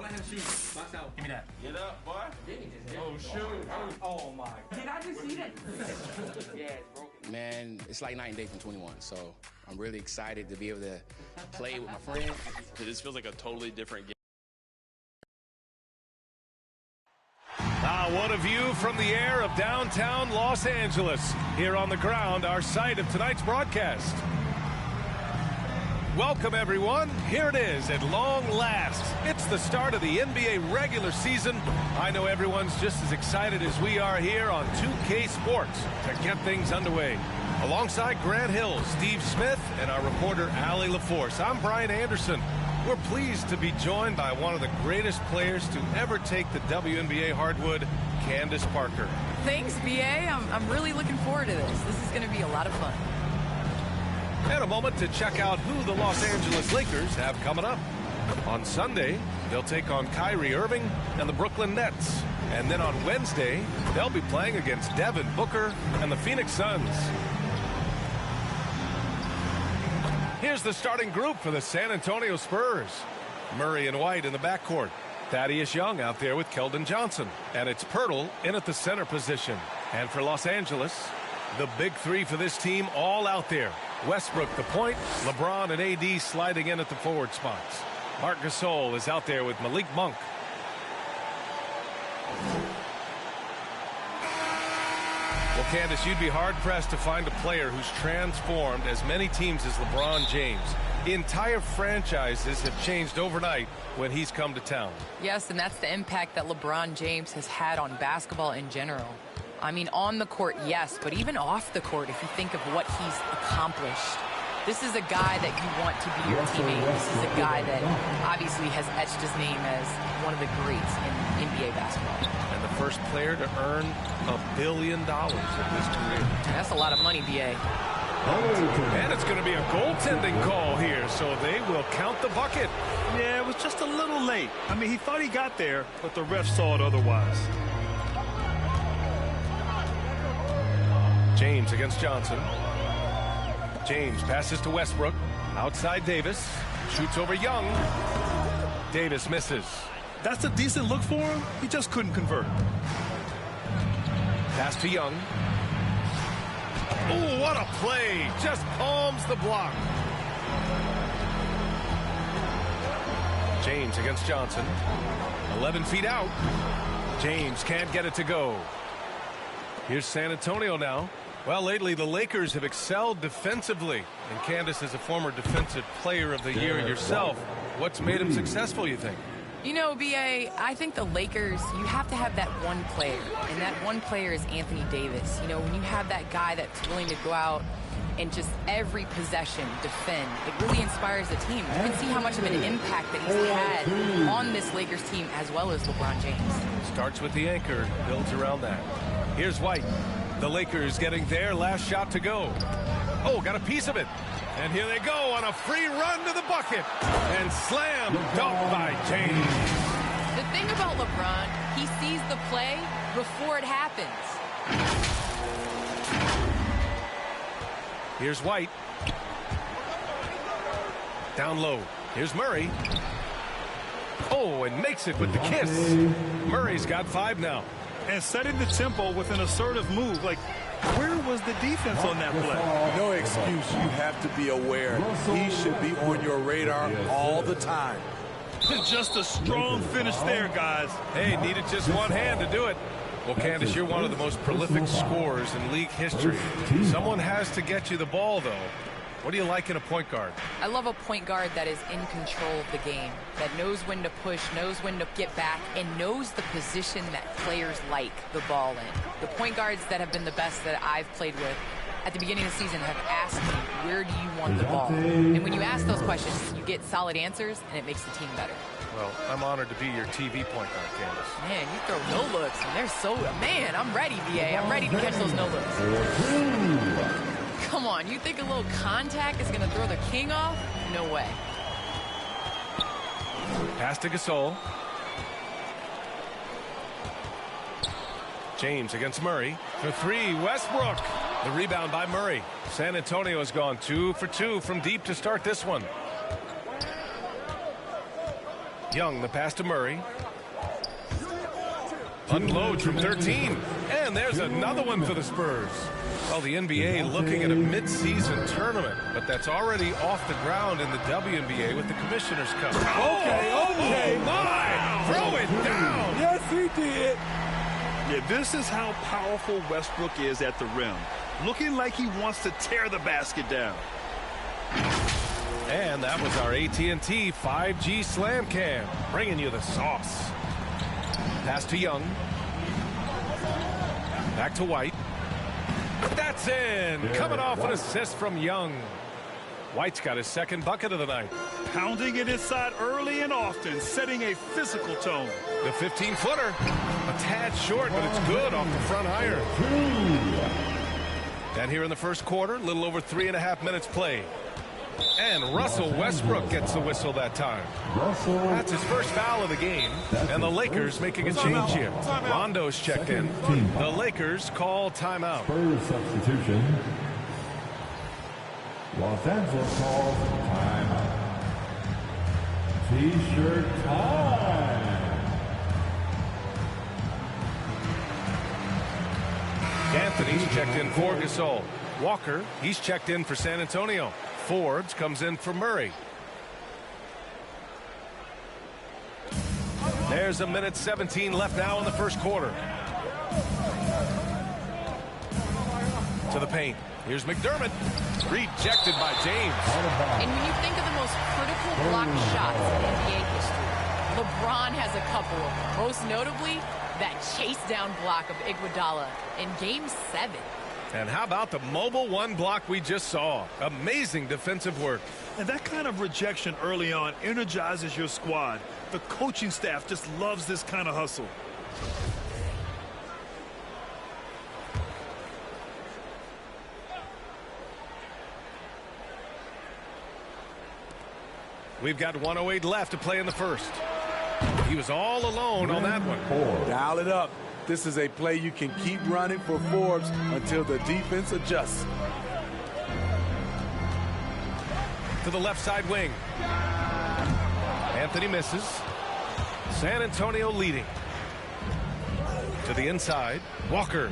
let him shoot. Box out. Give me that. Get up, boy. Oh, shoot. Oh, my. Did I just see that? Yeah, it's broken. Man, it's like night and day from 21, so I'm really excited to be able to play with my friends. This feels like a totally different game. What a view from the air of downtown Los Angeles. Here on the ground, our site of tonight's broadcast. Welcome, everyone. Here it is at long last. It's the start of the NBA regular season. I know everyone's just as excited as we are here on 2K Sports to get things underway. Alongside Grant Hill, Steve Smith, and our reporter, Allie LaForce, I'm Brian Anderson. We're pleased to be joined by one of the greatest players to ever take the WNBA hardwood, Candace Parker. Thanks, BA. I'm really looking forward to this. This is going to be a lot of fun. And a moment to check out who the Los Angeles Lakers have coming up. On Sunday, they'll take on Kyrie Irving and the Brooklyn Nets. And then on Wednesday, they'll be playing against Devin Booker and the Phoenix Suns. Here's the starting group for the San Antonio Spurs. Murray and White in the backcourt. Thaddeus Young out there with Keldon Johnson. And it's Pirtle in at the center position. And for Los Angeles, the big three for this team all out there. Westbrook the point, LeBron and AD sliding in at the forward spots. Marc Gasol is out there with Malik Monk. Well, Candace, you'd be hard-pressed to find a player who's transformed as many teams as LeBron James. Entire franchises have changed overnight when he's come to town. Yes, and that's the impact that LeBron James has had on basketball in general. I mean, on the court, yes, but even off the court, if you think of what he's accomplished. This is a guy that you want to be your teammate. This is a guy that obviously has etched his name as one of the greats in NBA basketball. And the first player to earn $1 billion in his career. That's a lot of money, BA. And it's going to be a goaltending call here, so they will count the bucket. Yeah, it was just a little late. I mean, he thought he got there, but the ref saw it otherwise. James against Johnson. James passes to Westbrook. Outside Davis. Shoots over Young. Davis misses. That's a decent look for him. He just couldn't convert. Pass to Young. Oh, what a play. Just palms the block. James against Johnson. 11 feet out. James can't get it to go. Here's San Antonio now. Well, lately the Lakers have excelled defensively. And Candace is a former defensive player of the year yourself. What's made him successful, you think? You know, BA, I think the Lakers, you have to have that one player. And that one player is Anthony Davis. You know, when you have that guy that's willing to go out and just every possession defend, it really inspires the team. You can see how much of an impact that he's had on this Lakers team as well as LeBron James. Starts with the anchor, builds around that. Here's White. The Lakers getting their last shot to go. Oh, got a piece of it. And here they go on a free run to the bucket. And slam dunked by James. The thing about LeBron, he sees the play before it happens. Here's White. Down low. Here's Murray. Oh, and makes it with the kiss. Murray's got 5 now. And setting the tempo with an assertive move. Like, where was the defense on that play? No excuse. You have to be aware. He should be on your radar all the time. Just a strong finish there, guys. Hey, needed just one hand to do it. Well, Candace, you're one of the most prolific scorers in league history. Someone has to get you the ball, though. What do you like in a point guard? I love a point guard that is in control of the game, that knows when to push, knows when to get back, and knows the position that players like the ball in. The point guards that have been the best that I've played with at the beginning of the season have asked me, where do you want the ball? And when you ask those questions, you get solid answers, and it makes the team better. Well, I'm honored to be your TV point guard, Candace. Man, you throw no-looks, and they're so... Man, I'm ready, BA. I'm ready to catch those no-looks. Come on, you think a little contact is going to throw the king off? No way. Pass to Gasol. James against Murray. For 3, Westbrook. The rebound by Murray. San Antonio has gone 2 for 2 from deep to start this one. Young, the pass to Murray. Unloads from 13. And there's another one for the Spurs. Well, the NBA looking at a mid-season tournament, but that's already off the ground in the WNBA with the Commissioner's Cup. Okay. Oh, my! Throw it down! Yes, he did. Yeah, this is how powerful Westbrook is at the rim. Looking like he wants to tear the basket down. And that was our AT&T 5G Slam Cam, bringing you the sauce. Pass to Young. Back to White. That's in. Coming off an assist from Young. White's got his second bucket of the night. Pounding it inside early and often, setting a physical tone. The 15-footer. A tad short, but it's good off the front iron. And here in the first quarter, a little over 3.5 minutes played. And Russell Westbrook gets the whistle that time. That's his first foul of the game. And the Lakers making a change here. Rondo's checked in. The Lakers call timeout. Spurs substitution. Los Angeles calls timeout. T-shirt time. Anthony's checked in for Gasol. Walker, he's checked in for San Antonio. Forbes comes in for Murray. There's 1:17 left now in the first quarter. To the paint. Here's McDermott. Rejected by James. And when you think of the most critical block shots in NBA history, LeBron has a couple of them. Most notably, that chase down block of Iguodala in Game 7. And how about the mobile one block we just saw? Amazing defensive work. And that kind of rejection early on energizes your squad. The coaching staff just loves this kind of hustle. We've got 1:08 left to play in the first. He was all alone on that one. Dial it up. This is a play you can keep running for Forbes until the defense adjusts. To the left side wing. Anthony misses. San Antonio leading. To the inside. Walker.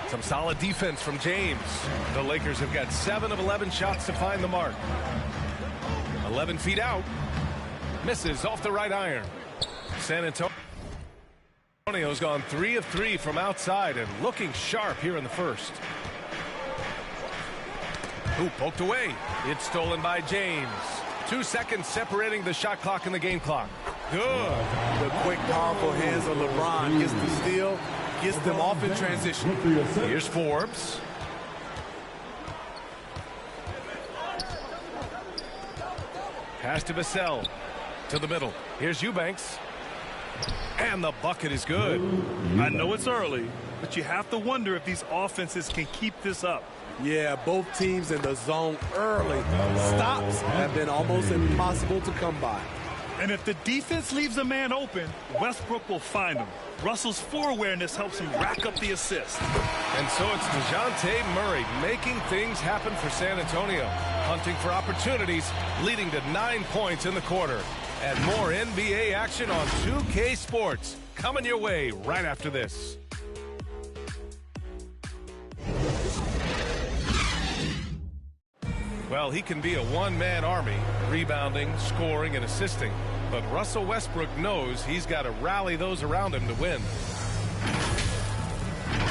Some solid defense from James. The Lakers have got 7 of 11 shots to find the mark. 11 feet out. Misses off the right iron. San Antonio's gone 3 of 3 from outside and looking sharp here in the first. Who poked away? It's stolen by James. 2 seconds separating the shot clock and the game clock. Good. The quick, powerful hands of LeBron gets the steal, gets them off in transition. Here's Forbes. Pass to Vassell. To the middle. Here's Eubanks. And the bucket is good. I know it's early, but you have to wonder if these offenses can keep this up. Yeah, both teams in the zone early. Stops have been almost impossible to come by. And if the defense leaves a man open, Westbrook will find him. Russell's floor awareness helps him rack up the assist. And so it's DeJounte Murray making things happen for San Antonio. Hunting for opportunities, leading to 9 points in the quarter. And more NBA action on 2K Sports. Coming your way right after this. Well, he can be a one-man army, rebounding, scoring, and assisting. But Russell Westbrook knows he's got to rally those around him to win.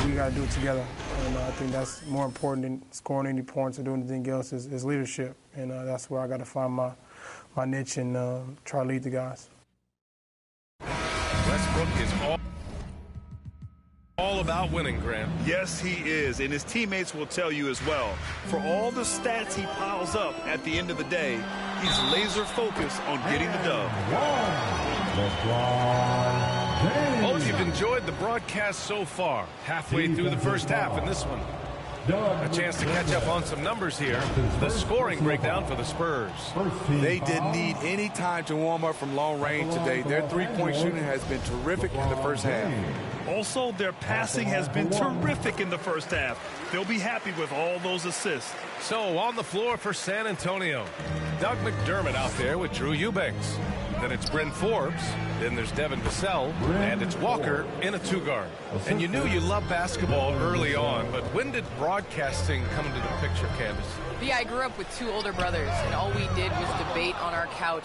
We got to do it together. And I think that's more important than scoring any points or doing anything else is leadership. And that's where I got to find my niche and try to lead the guys. Westbrook is all about winning, Grant. Yes, he is, and his teammates will tell you as well. For all the stats he piles up at the end of the day, he's laser focused on getting the dub. Hope you've enjoyed the broadcast so far. Halfway through the first half in this one. A chance to catch up on some numbers here. The scoring breakdown for the Spurs. They didn't need any time to warm up from long range today. Their three-point shooting has been terrific in the first half. Also, their passing has been terrific in the first half. They'll be happy with all those assists. So, on the floor for San Antonio, Doug McDermott out there with Drew Eubanks. Then it's Bryn Forbes. Then there's Devin Vassell. And it's Walker in a 2-guard. And you knew you loved basketball early on, but when did broadcasting come into the picture, Candace? Yeah, I grew up with 2 older brothers, and all we did was debate on our couch.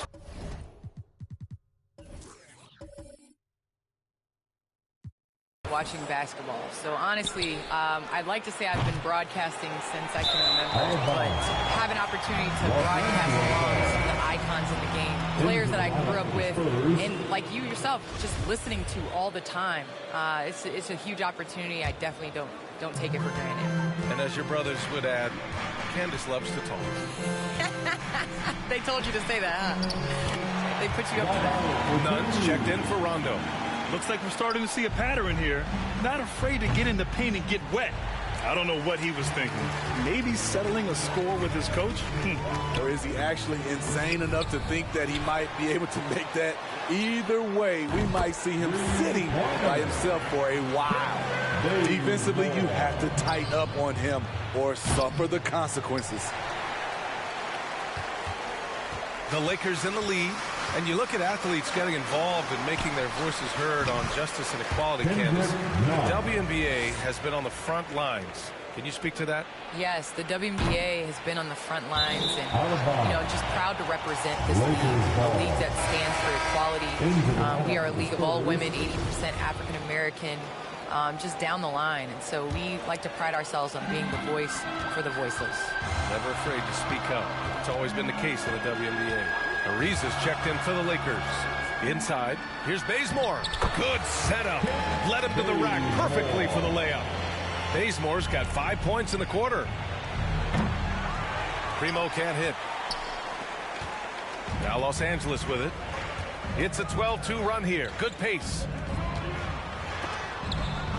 Watching basketball. So honestly, I'd like to say I've been broadcasting since I can remember, but to have an opportunity to broadcast along some of the icons in the game, players that I grew up with, and like you yourself, just listening to all the time, it's a huge opportunity. I definitely don't take it for granted. And as your brothers would add, Candace loves to talk. They told you to say that, huh? They put you up to that. Nuns checked in for Rondo. Looks like we're starting to see a pattern here. Not afraid to get in the paint and get wet. I don't know what he was thinking. Maybe settling a score with his coach? Or is he actually insane enough to think that he might be able to make that? Either way, we might see him sitting by himself for a while. Defensively, you have to tighten up on him or suffer the consequences. The Lakers in the lead. And you look at athletes getting involved and making their voices heard on justice and equality, Candace. The WNBA has been on the front lines. Can you speak to that? Yes, the WNBA has been on the front lines and, just proud to represent this league, a league that stands for equality. We are a league of all women, 80% African American, just down the line. And so we like to pride ourselves on being the voice for the voiceless. Never afraid to speak up. It's always been the case in the WNBA. Ariza's checked in for the Lakers. Inside, here's Bazemore. Good setup. Led him to the rack perfectly for the layup. Bazemore's got 5 points in the quarter. Primo can't hit. Now Los Angeles with it. It's a 12-2 run here. Good pace.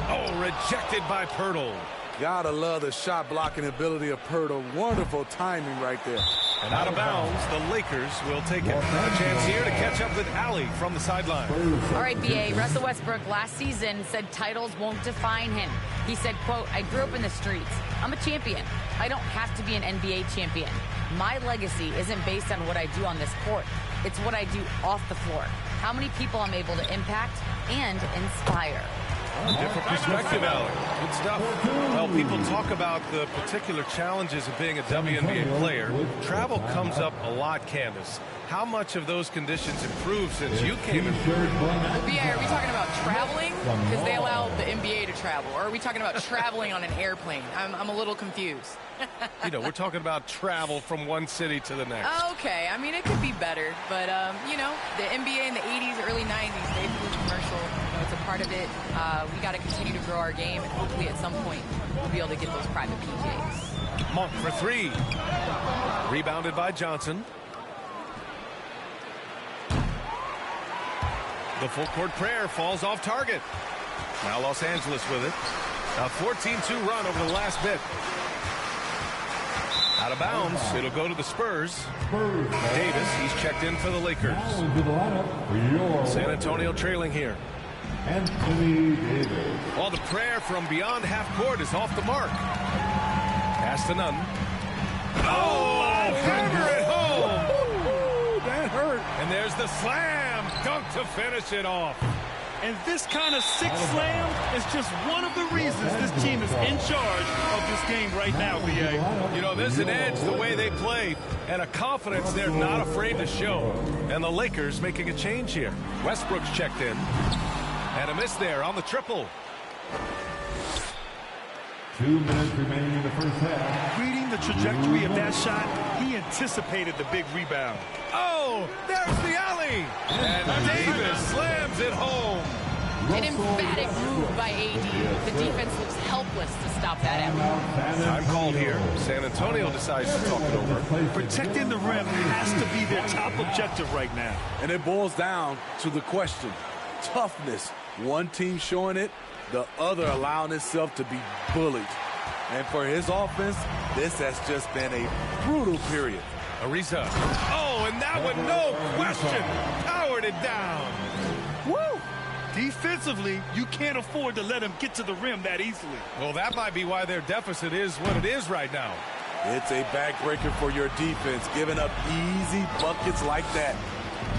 Oh, rejected by Pirtle. Gotta love the shot blocking ability of Pirtle. Wonderful timing right there. And out of bounds, the Lakers will take it. A chance here to catch up with Allie from the sideline. All right, BA. Russell Westbrook last season said titles won't define him. He said, quote, I grew up in the streets. I'm a champion. I don't have to be an NBA champion. My legacy isn't based on what I do on this court. It's what I do off the floor. How many people I'm able to impact and inspire. Different perspective, Alec. Good stuff. Well, people talk about the particular challenges of being a WNBA player. Travel comes up a lot, Candace. How much of those conditions improved since you came in? Well, BA, are we talking about traveling? Because they allow the NBA to travel. Or are we talking about traveling on an airplane? I'm a little confused. We're talking about travel from one city to the next. Okay. I mean, it could be better. But, the NBA in the 80s, early 90s, they flew commercial. It's a part of it. We got to continue to grow our game, and hopefully at some point we'll be able to get those private PJs. Monk for 3. Rebounded by Johnson. The full court prayer falls off target. Now Los Angeles with it. A 14-2 run over the last bit. Out of bounds. It'll go to the Spurs. Davis, he's checked in for the Lakers. San Antonio trailing here. Anthony Davis. Well, the prayer from beyond half court is off the mark. Pass to Nunn. Oh, hammer it home. That hurt. And there's the slam dunk to finish it off. And this kind of sick slam is just one of the reasons this team is in charge of this game right now, BA. There's an edge the way they play and a confidence they're not afraid to show. And the Lakers making a change here. Westbrook's checked in. And a miss there on the triple. 2 minutes remaining in the first half. Reading the trajectory of that shot, he anticipated the big rebound. Oh, there's the alley. And Davis slams it home. An emphatic move by AD. The defense looks helpless to stop that alley. Time called here. San Antonio decides to talk it over. Protecting the rim has to be their top objective right now. And it boils down to the question. Toughness. One team showing it, the other allowing itself to be bullied. And for his offense, this has just been a brutal period. Ariza. Oh, and that one, no question, powered it down. Woo! Defensively, you can't afford to let him get to the rim that easily. Well, that might be why their deficit is what it is right now. It's a backbreaker for your defense, giving up easy buckets like that.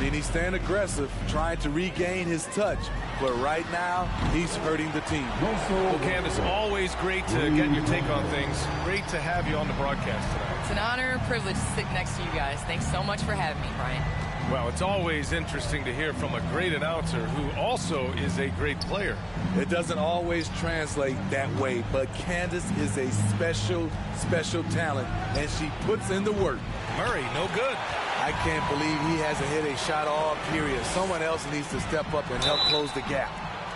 And he's staying aggressive, trying to regain his touch. But right now, he's hurting the team. Well, Candace, always great to get your take on things. Great to have you on the broadcast tonight. It's an honor and privilege to sit next to you guys. Thanks so much for having me, Brian. Well, it's always interesting to hear from a great announcer who also is a great player. It doesn't always translate that way, but Candace is a special, special talent, and she puts in the work. Murray, no good. I can't believe he hasn't hit a shot all period. Someone else needs to step up and help close the gap.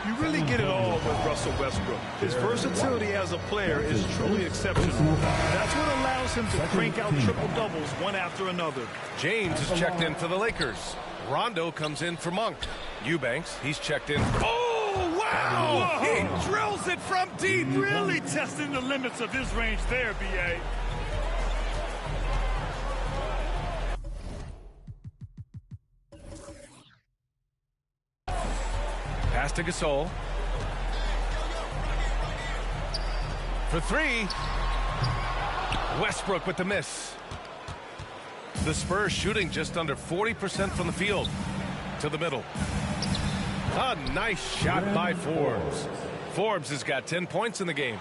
You really get it all with Russell Westbrook. His versatility as a player is truly exceptional. That's what allows him to crank out triple-doubles one after another. James is checked in for the Lakers. Rondo comes in for Monk. Eubanks, he's checked in. Oh, wow! He drills it from deep. Really testing the limits of his range there, B.A. Pass to Gasol. For three. Westbrook with the miss. The Spurs shooting just under 40% from the field. To the middle. A nice shot by Forbes. Forbes has got 10 points in the game.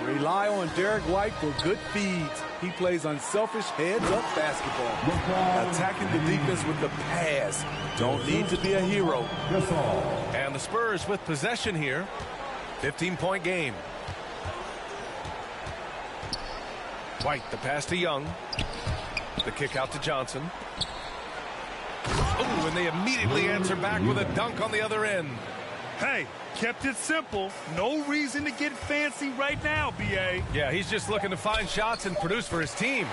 Rely on Derek White for good feeds. He plays unselfish heads-up basketball. Attacking the defense with the pass. Don't need to be a hero. And the Spurs with possession here. 15-point game. White, the pass to Young. The kick out to Johnson. Oh, and they immediately answer back with a dunk on the other end. Hey, kept it simple. No reason to get fancy right now, B.A. Yeah, he's just looking to find shots and produce for his team.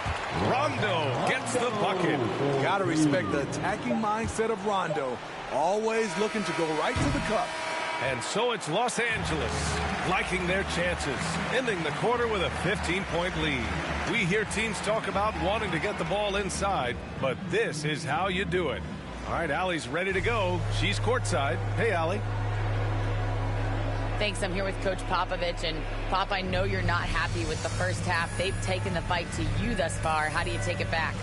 Rondo gets the bucket. Got to respect the attacking mindset of Rondo. Always looking to go right to the cup. And so it's Los Angeles liking their chances, ending the quarter with a 15-point lead. We hear teams talk about wanting to get the ball inside, but this is how you do it. All right, Allie's ready to go. She's courtside. Hey, Allie. Thanks. I'm here with Coach Popovich. And, Pop, I know you're not happy with the first half. They've taken the fight to you thus far. How do you take it back?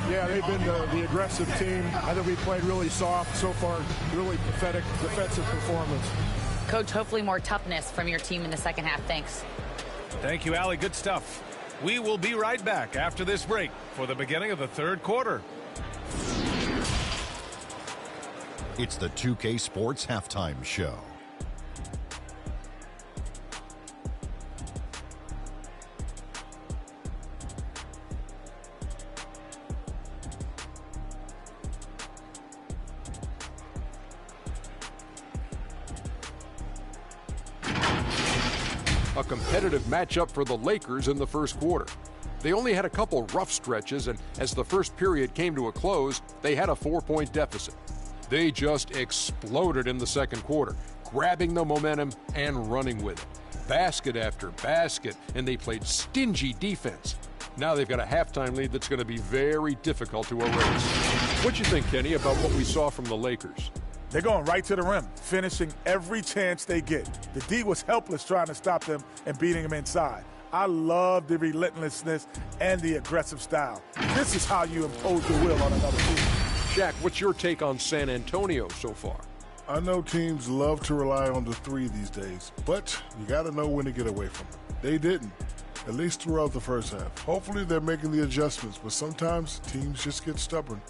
Yeah, they've been the aggressive team. I think we played really soft so far. Really pathetic defensive performance. Coach, hopefully more toughness from your team in the second half. Thanks. Thank you, Allie. Good stuff. We will be right back after this break for the beginning of the third quarter. It's the 2K Sports Halftime Show. A competitive matchup for the Lakers in the first quarter. They only had a couple rough stretches, and as the first period came to a close, they had a 4-point deficit. They just exploded in the second quarter, grabbing the momentum and running with it. Basket after basket, and they played stingy defense. Now they've got a halftime lead that's going to be very difficult to erase. What do you think, Kenny, about what we saw from the Lakers? They're going right to the rim, finishing every chance they get. The D was helpless trying to stop them and beating them inside. I love the relentlessness and the aggressive style. This is how you impose the will on another team. Shaq, what's your take on San Antonio so far? I know teams love to rely on the three these days, but you got to know when to get away from it. They didn't, at least throughout the first half. Hopefully they're making the adjustments, but sometimes teams just get stubborn.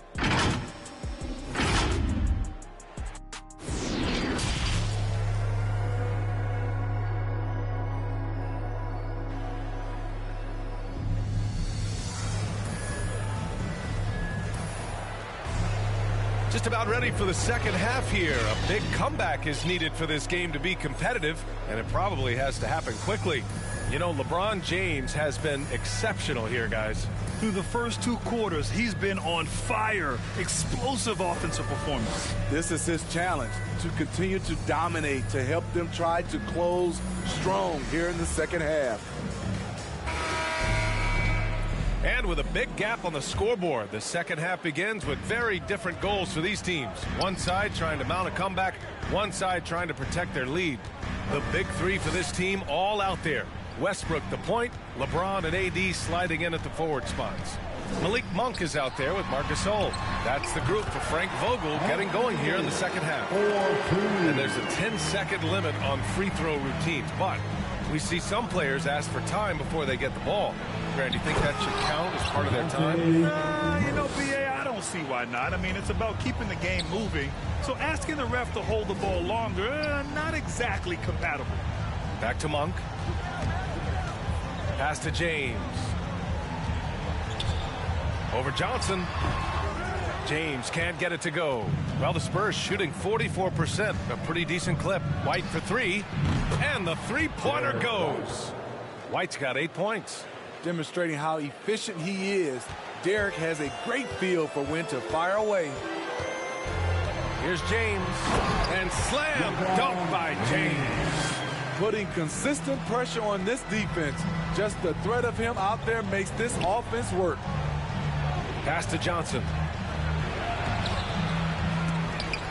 Just about ready for the second half here. A big comeback is needed for this game to be competitive, and it probably has to happen quickly. You know, LeBron James has been exceptional here, guys. Through the first two quarters, he's been on fire. Explosive offensive performance. This is his challenge, to continue to dominate, to help them try to close strong here in the second half. And with a big gap on the scoreboard, the second half begins with very different goals for these teams. One side trying to mount a comeback, one side trying to protect their lead. The big three for this team all out there. Westbrook the point, LeBron and AD sliding in at the forward spots. Malik Monk is out there with Marcus Gasol. That's the group for Frank Vogel getting going here in the second half. And there's a 10-second limit on free throw routines, but we see some players ask for time before they get the ball. Grant, do you think that should count as part of their time? You know, BA, I don't see why not. I mean, it's about keeping the game moving. So asking the ref to hold the ball longer, not exactly compatible. Back to Monk. Pass to James. Over Johnson. James can't get it to go. Well, the Spurs shooting 44%, a pretty decent clip. White for three, and the three-pointer goes. White's got 8 points. Demonstrating how efficient he is, Derek has a great feel for when to fire away. Here's James, and slam dunk by James. Putting consistent pressure on this defense. Just the threat of him out there makes this offense work. Pass to Johnson.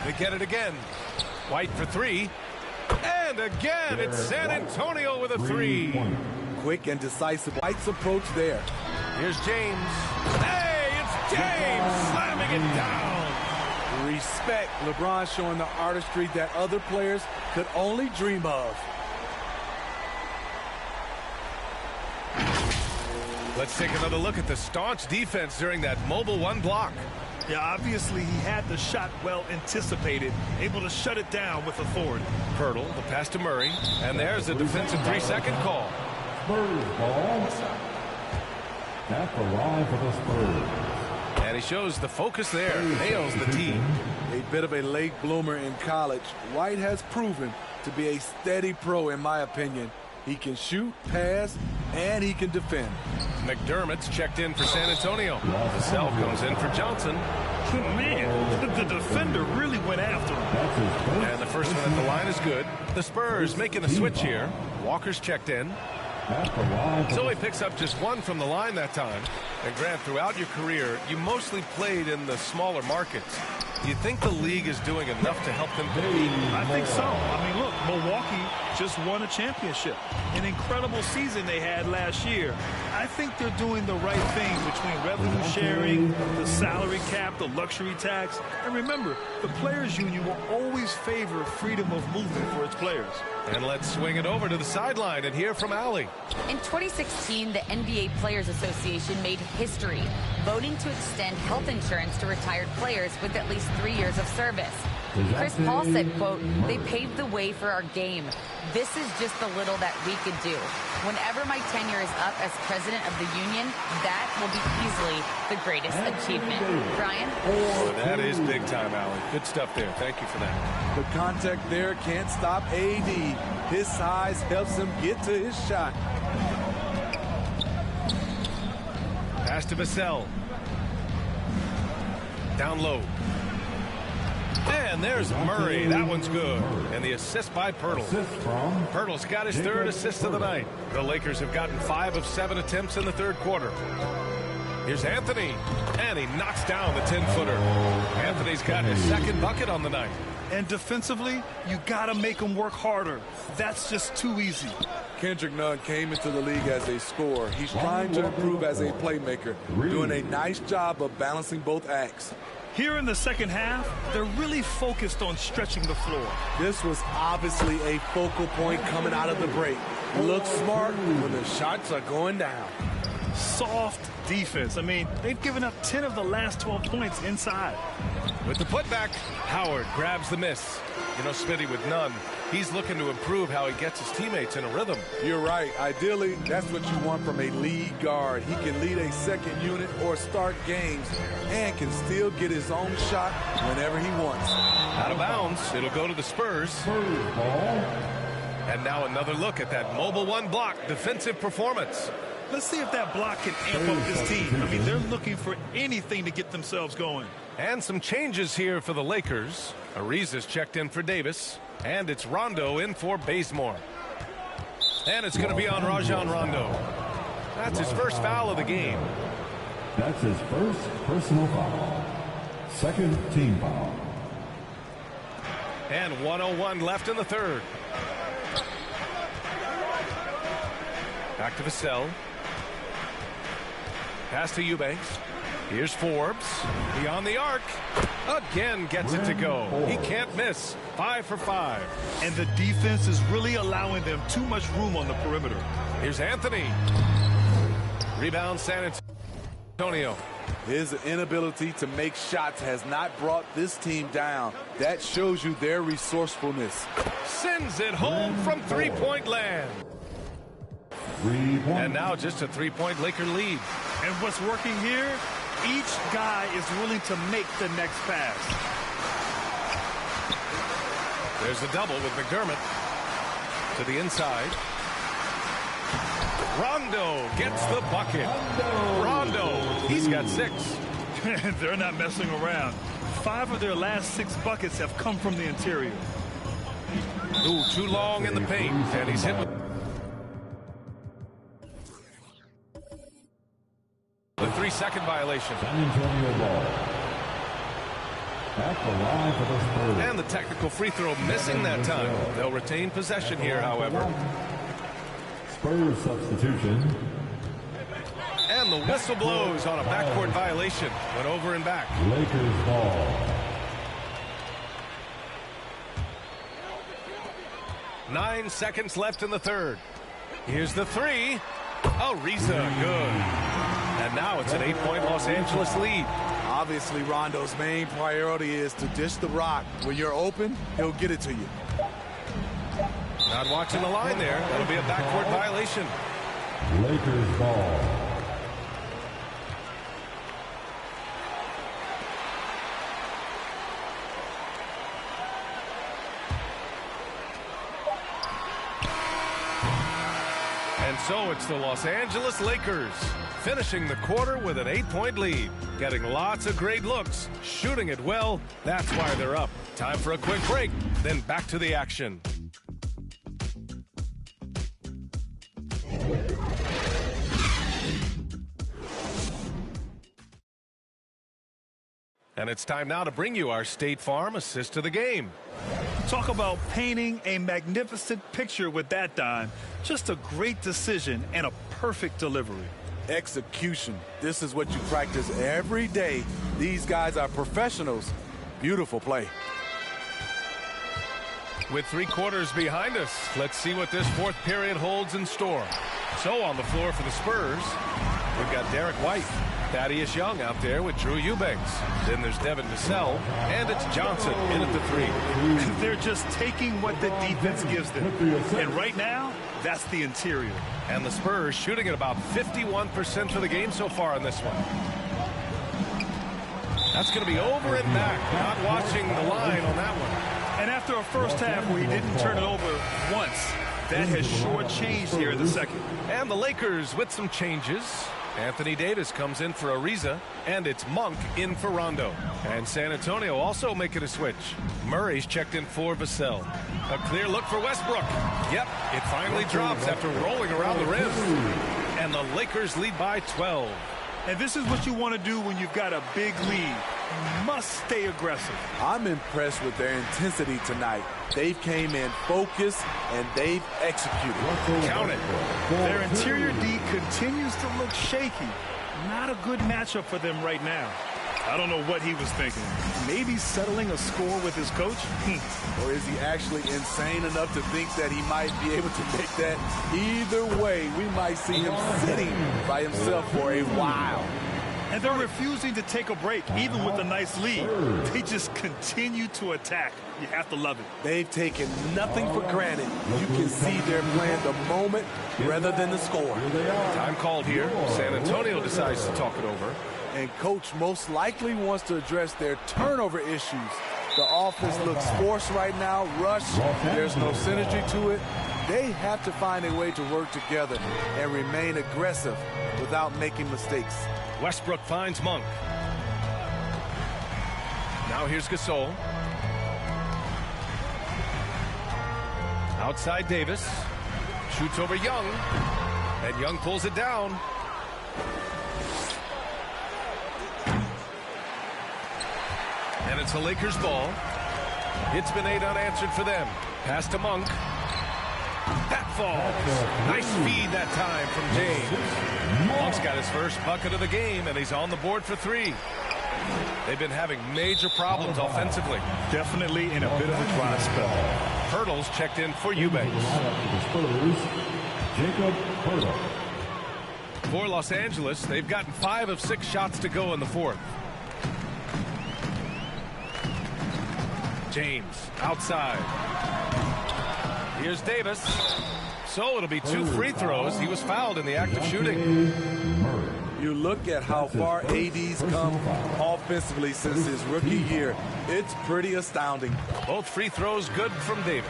They get it again. White for three. And again, it's San Antonio with a three. Quick and decisive White's approach there. Here's James. Hey, it's James slamming it down. Respect. LeBron showing the artistry that other players could only dream of. Let's take another look at the staunch defense during that mobile one block. Yeah, obviously he had the shot well anticipated, able to shut it down with authority. Pirtle, the pass to Murray, and there's a defensive 3-second call. Spurs ball. At the line for the Spurs. And he shows the focus there, nails the team. A bit of a late bloomer in college, White has proven to be a steady pro in my opinion. He can shoot, pass, and he can defend. McDermott's checked in for San Antonio. Vassell comes in for Johnson. Man, the defender really went after him. And the first one at the line is good. The Spurs making a switch here. Walker's checked in. So he picks up just one from the line that time. And Grant, throughout your career, you mostly played in the smaller markets. Do you think the league is doing enough to help them compete? I think so. I mean, look, Milwaukee just won a championship. An incredible season they had last year. I think they're doing the right things between revenue sharing, the salary cap, the luxury tax. And remember, the Players Union will always favor freedom of movement for its players. And let's swing it over to the sideline and hear from Allie. In 2016, the NBA Players Association made history, voting to extend health insurance to retired players with at least 3 years of service. Chris Paul said, quote, "They paved the way for our game. This is just the little that we could do. Whenever my tenure is up as president of the union, that will be easily the greatest achievement." Brian? Oh, that is big time, Allie. Good stuff there. Thank you for that. The contact there can't stop AD. His size helps him get to his shot. Pass to Vassell. Down low. And there's Murray. That one's good. And the assist by Pirtle. Pirtle's got his third assist of the night. The Lakers have gotten 5 of 7 attempts in the third quarter. Here's Anthony. And he knocks down the 10-footer. Anthony's got his second bucket on the night. And defensively, you got to make them work harder. That's just too easy. Kendrick Nunn came into the league as a scorer. He's trying to improve as a playmaker, doing a nice job of balancing both acts. Here in the second half, they're really focused on stretching the floor. This was obviously a focal point coming out of the break. Look smart when the shots are going down. Soft defense. I mean, they've given up 10 of the last 12 points inside. With the putback, Howard grabs the miss. You know, Smitty, with Nunn, he's looking to improve how he gets his teammates in a rhythm. You're right. Ideally, that's what you want from a lead guard. He can lead a second unit or start games and can still get his own shot whenever he wants. Out of bounds. It'll go to the Spurs. And now another look at that mobile one block defensive performance. Let's see if that block can amp up this team. I mean, they're looking for anything to get themselves going. And some changes here for the Lakers. Ariza's checked in for Davis. And it's Rondo in for Bazemore. And it's going to be on Rajon Rondo. That's his first foul of the game. That's his first personal foul. Second team foul. And 1:01 left in the third. Back to Vassell. Pass to Eubanks. Here's Forbes. Beyond the arc. Again gets it to go. He can't miss. 5 for 5. And the defense is really allowing them too much room on the perimeter. Here's Anthony. Rebound San Antonio. His inability to make shots has not brought this team down. That shows you their resourcefulness. Sends it home from three-point land. And now just a three-point Laker lead. And what's working here, each guy is willing to make the next pass. There's a double with McDermott. To the inside. Rondo gets the bucket. Rondo, he's got 6. They're not messing around. 5 of their last 6 buckets have come from the interior. Ooh, too long in the paint, and he's hit with the 3-second violation. And the technical free throw missing that time. They'll retain possession here, however. Spurs substitution. And the whistle blows on a backcourt violation. Went over and back. Lakers ball. 9 seconds left in the third. Here's the 3. Ariza, good. And now it's an 8-point Los Angeles lead. Obviously, Rondo's main priority is to dish the rock. When you're open, he'll get it to you. Not watching the line there. That'll be a backcourt violation. Lakers ball. And so it's the Los Angeles Lakers finishing the quarter with an 8-point lead. Getting lots of great looks, shooting it well. That's why they're up. Time for a quick break, then back to the action. And it's time now to bring you our State Farm assist of the game. Talk about painting a magnificent picture with that dime. Just a great decision and a perfect delivery. Execution. This is what you practice every day. These guys are professionals. Beautiful play. With 3 quarters behind us, let's see what this fourth period holds in store. So on the floor for the Spurs, we've got Derek White, Thaddeus Young out there with Drew Eubanks. Then there's Devin Vassell, and it's Johnson in at the 3. They're just taking what the defense gives them. And right now, that's the interior. And the Spurs shooting at about 51% for the game so far in this one. That's going to be over and back. Not watching the line on that one. And after a first half where he didn't turn it over once, that has short-changed here in the second. And the Lakers with some changes. Anthony Davis comes in for Ariza, and it's Monk in for Rondo. And San Antonio also making a switch. Murray's checked in for Vassell. A clear look for Westbrook. Yep, it finally drops after rolling around the rim. And the Lakers lead by 12. And this is what you want to do when you've got a big lead. You must stay aggressive. I'm impressed with their intensity tonight. They've came in focused, and they've executed. Count it. Their interior D continues to look shaky. Not a good matchup for them right now. I don't know what he was thinking. Maybe settling a score with his coach? Or is he actually insane enough to think that he might be able to make that? Either way, we might see him sitting by himself for a while. And they're refusing to take a break, even with a nice lead. They just continue to attack. You have to love it. They've taken nothing for granted. You can see they're playing the moment rather than the score. Time called here. San Antonio decides to talk it over. And coach most likely wants to address their turnover issues. The offense looks forced right now, rushed. There's no synergy to it. They have to find a way to work together and remain aggressive without making mistakes. Westbrook finds Monk. Now here's Gasol. Outside Davis. Shoots over Young. And Young pulls it down. And it's the Lakers' ball. It's been 8 unanswered for them. Pass to Monk. That falls. Nice feed that time from James. Monk's got his first bucket of the game, and he's on the board for 3. They've been having major problems offensively. Definitely in a bit of a dry spell. Hurdles checked in for Eubanks. Jacob Hurdle. For Los Angeles, they've gotten 5 of 6 shots to go in the 4th. James outside. Here's Davis. So it'll be 2 free throws. He was fouled in the act of shooting. You look at how far AD's come offensively since his rookie year. It's pretty astounding. Both free throws good from Davis.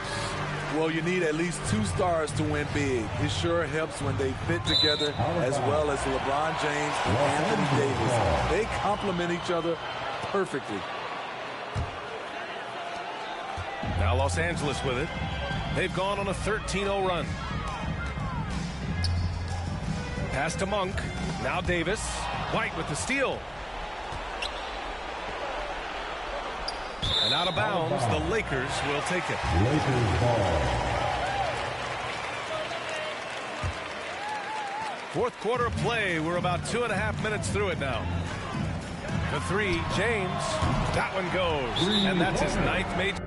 Well, you need at least 2 stars to win big. It sure helps when they fit together, as well as LeBron James and Anthony Davis. They complement each other perfectly. Now Los Angeles with it. They've gone on a 13-0 run. Pass to Monk. Now Davis. White with the steal. And out of bounds, the Lakers will take it. Lakers ball. 4th quarter of play. We're about 2.5 minutes through it now. The 3, James. That one goes. And that's his 9th major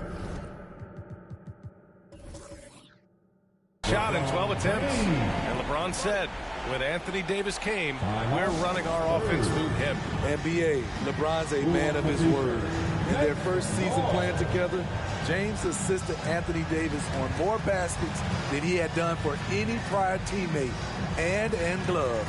shot in 12 attempts. And LeBron said, when Anthony Davis came, we're running our offense through him. NBA, LeBron's a man of his word. In their first season playing together, James assisted Anthony Davis on more baskets than he had done for any prior teammate, hand and glove.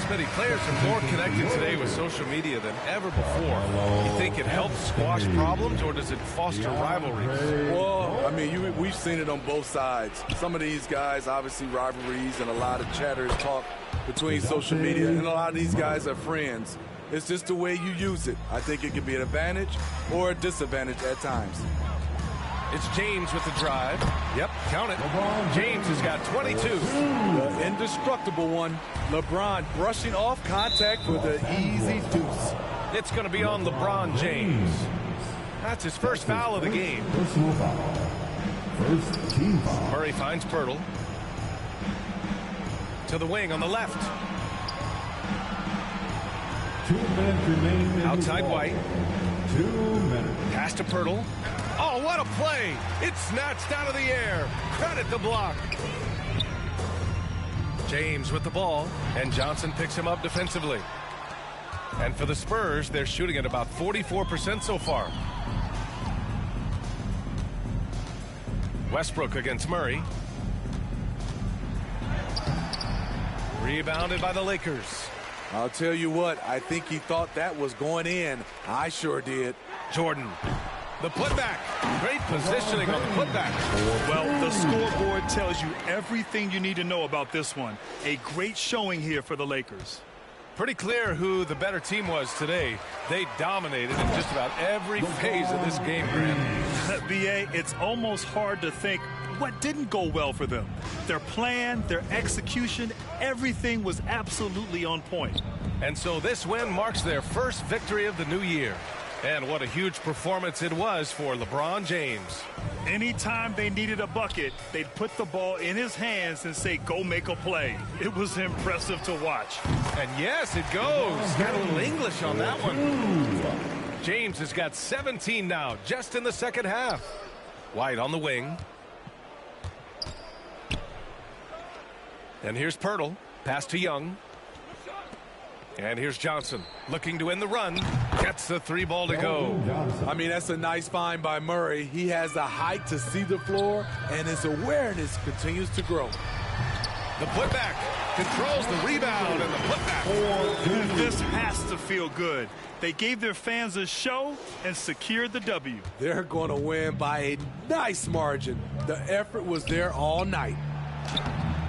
Smitty, players are more connected today with social media than ever before. You think it helps squash problems, or does it foster rivalries? Well, I mean, we've seen it on both sides. Some of these guys, obviously rivalries and a lot of chatter is talk between social media, and a lot of these guys are friends. It's just the way you use it. I think it can be an advantage or a disadvantage at times. It's James with the drive. Yep, count it. James has got 22. The indestructible one. LeBron brushing off contact with an easy deuce. It's going to be on LeBron James. That's his first foul of the game. Personal foul. First team foul. Murray finds Pirtle. To the wing on the left. 2 minutes remaining. Outside White. 2 minutes. Pass to Pirtle. Oh, what a play! It's snatched out of the air. Credit the block. James with the ball, and Johnson picks him up defensively. And for the Spurs, they're shooting at about 44% so far. Westbrook against Murray. Rebounded by the Lakers. I'll tell you what, I think he thought that was going in. I sure did. Jordan. The putback. Great positioning on the putback. Well, the scoreboard tells you everything you need to know about this one. A great showing here for the Lakers. Pretty clear who the better team was today. They dominated in just about every phase of this game, Grant. BA, it's almost hard to think what didn't go well for them. Their plan, their execution, everything was absolutely on point. And so this win marks their first victory of the new year. And what a huge performance it was for LeBron James. Anytime they needed a bucket, they'd put the ball in his hands and say, go make a play. It was impressive to watch. And yes, it goes. Got a little English on that one. James has got 17 now, just in the second half. White on the wing. And here's Pirtle. Pass to Young. And here's Johnson looking to end the run. Gets the 3 ball to go. I mean, that's a nice find by Murray. He has the height to see the floor, and his awareness continues to grow. The putback controls the rebound and the putback. This has to feel good. They gave their fans a show and secured the W. They're going to win by a nice margin. The effort was there all night.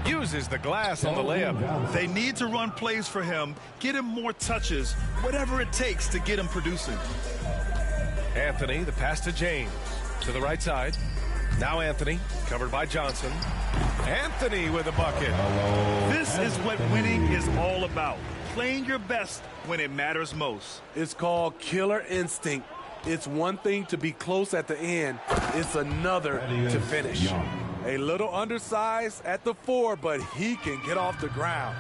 Uses the glass on the layup. They need to run plays for him, get him more touches, whatever it takes to get him producing. Anthony, the pass to James. To the right side. Now Anthony, covered by Johnson. Anthony with a bucket. This is what winning is all about. Playing your best when it matters most. It's called killer instinct. It's one thing to be close at the end. It's another to finish. A little undersized at the 4, but he can get off the ground.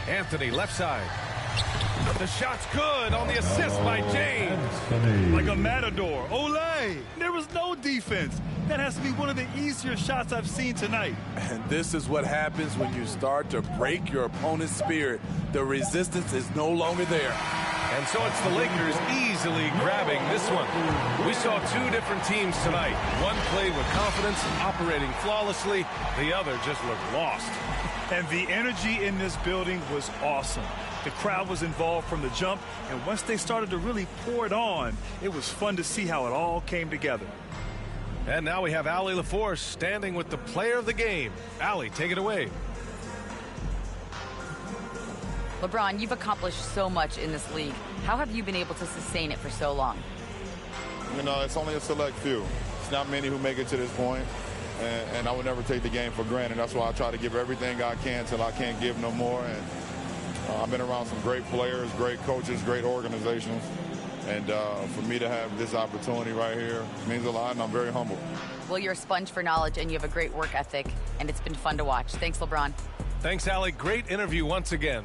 Anthony, left side. The shot's good on the assist by James. Like a matador. Olay! There was no defense. That has to be one of the easier shots I've seen tonight. And this is what happens when you start to break your opponent's spirit. The resistance is no longer there. And so it's the Lakers easily grabbing this one. We saw two different teams tonight. One played with confidence, operating flawlessly. The other just looked lost. And the energy in this building was awesome. The crowd was involved from the jump, and once they started to really pour it on, it was fun to see how it all came together. And now we have Allie LaForce standing with the player of the game. Allie, take it away. LeBron, you've accomplished so much in this league. How have you been able to sustain it for so long? You know, it's only a select few. It's not many who make it to this point, and I would never take the game for granted. That's why I try to give everything I can till I can't give no more. And I've been around some great players, great coaches, great organizations. And for me to have this opportunity right here means a lot, and I'm very humble. Well, you're a sponge for knowledge, and you have a great work ethic, and it's been fun to watch. Thanks, LeBron. Thanks, Allie. Great interview once again.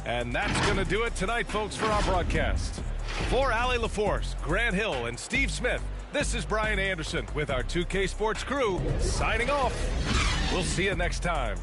And that's going to do it tonight, folks, for our broadcast. For Allie LaForce, Grant Hill, and Steve Smith, this is Brian Anderson with our 2K Sports crew signing off. We'll see you next time.